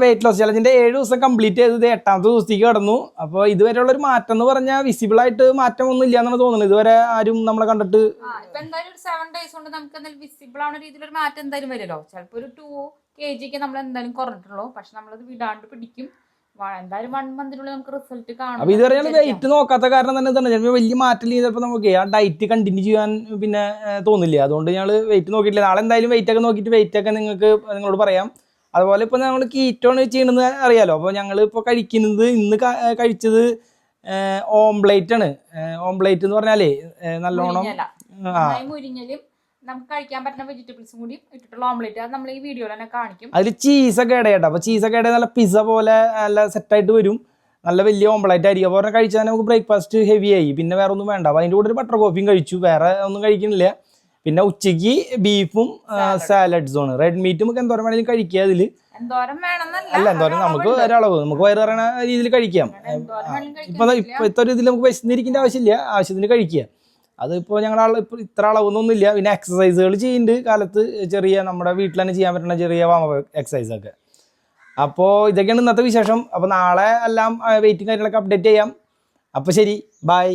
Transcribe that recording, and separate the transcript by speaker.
Speaker 1: Weight loss ചലഞ്ചിന്റെ 7 ദിവസം complete ചെയ്തത് 8ാമത്തെ ദിവസത്തേക്ക് കടന്നു. അപ്പോൾ ഇതുവരെയുള്ള ഒരു മാറ്റം എന്ന് പറഞ്ഞാൽ വിസിബിൾ ആയിട്ട് മാറ്റം ഒന്നും ഇല്ല എന്നാണ് തോന്നുന്നത്. ഇതുവരെ ആരും നമ്മളെ കണ്ടിട്ട്
Speaker 2: എന്തായാലും 7 days കൊണ്ട് നമുക്ക് എന്തായാലും വിസിബിൾ ആവുന്ന രീതിയിലൊരു മാറ്റം എന്തായാലും വരുമല്ലോ. ചിലപ്പോൾ ഒരു 2 kg നമ്മൾ എന്തായാലും കുറഞ്ഞിട്ടുള്ളൂ. പക്ഷെ നമ്മളത് വിടാണ്ട് പിടിക്കും. എന്തായാലും 1 monthനുള്ളിൽ നമുക്ക് റിസൾട്ട് കാണും.
Speaker 1: അപ്പൊ ഇതുവരെ ഞങ്ങൾ വെയിറ്റ് നോക്കാത്ത കാരണം തന്നെ തന്നെ ചിലപ്പോൾ വലിയ മാറ്റം ചെയ്തപ്പോൾ നമുക്ക് ആ ഡയറ്റ് കണ്ടിന്യൂ ചെയ്യാൻ പിന്നെ തോന്നില്ല. അതുകൊണ്ട് ഞങ്ങൾ വെയിറ്റ് നോക്കിയിട്ടില്ല. നാളെ എന്തായാലും വെയിറ്റ് ഒക്കെ നോക്കിയിട്ട് വെയിറ്റ് ഒക്കെ നിങ്ങളോട് പറയാം. അതുപോലെ ഇപ്പോൾ ഞങ്ങൾ കീറ്റോണ് ചെയ്യണമെന്ന് അറിയാലോ. അപ്പോൾ ഞങ്ങൾ ഇപ്പോൾ കഴിക്കുന്നത് ഇന്ന് കഴിച്ചത് ഓംപ്ലേറ്റ് ആണ്. ഓംപ്ലേറ്റ് എന്ന് പറഞ്ഞാലേ നല്ലോണം
Speaker 2: മുരിങ്ങലും നമുക്ക് കഴിക്കാൻ പറ്റുന്ന വെജിറ്റബിൾസും കൂടി ഇട്ടിട്ടുള്ള ഓംപ്ലേറ്റ്. അത് നമ്മൾ ഈ വീഡിയോയിൽ തന്നെ കാണിക്കും.
Speaker 1: അതിൽ ചീസൊക്കെ ഇടയാട്ടോ. അപ്പോൾ ചീസൊക്കെ ഇട നല്ല പിസ്സ പോലെ നല്ല സെറ്റായിട്ട് വരും. നല്ല വലിയ ഓംപ്ലേറ്റ് ആയിരിക്കും. അപ്പോൾ ഒരെണ്ണം കഴിച്ചാൽ നമുക്ക് ബ്രേക്ക്ഫാസ്റ്റ് ഹെവി ആയി. പിന്നെ വേറെ ഒന്നും വേണ്ട. അപ്പോൾ അതിൻ്റെ കൂടെ ഒരു ബട്ടർ കോഫിയും കഴിച്ചു. വേറെ ഒന്നും കഴിക്കുന്നില്ല. പിന്നെ ഉച്ചയ്ക്ക് ബീഫും സാലഡ്സും ആണ്. റെഡ് മീറ്റ് നമുക്ക് എന്തോരം വേണമെങ്കിലും കഴിക്കുക. അതിൽ അല്ല എന്തോരം നമുക്ക് ഒരളവ് നമുക്ക് വയറ് പറയുന്ന രീതിയിൽ കഴിക്കാം. ഇപ്പോഴത്തെ ഒരു ഇതിൽ നമുക്ക് വിശന്നിരിക്കേണ്ട ആവശ്യമില്ല. ആവശ്യത്തിന് കഴിക്കുക. അതിപ്പോൾ ഞങ്ങൾ ഇത്ര അളവൊന്നുമില്ല. പിന്നെ എക്സസൈസുകൾ ചെയ്യുന്നുണ്ട് കാലത്ത്. ചെറിയ നമ്മുടെ വീട്ടിൽ തന്നെ ചെയ്യാൻ പറ്റുന്ന ചെറിയ വാമ എക്സസൈസൊക്കെ. അപ്പോൾ ഇതൊക്കെയാണ് ഇന്നത്തെ വിശേഷം. അപ്പോൾ നാളെ എല്ലാം വെയിറ്റും കാര്യങ്ങളൊക്കെ അപ്ഡേറ്റ് ചെയ്യാം. അപ്പോൾ ശരി, ബൈ.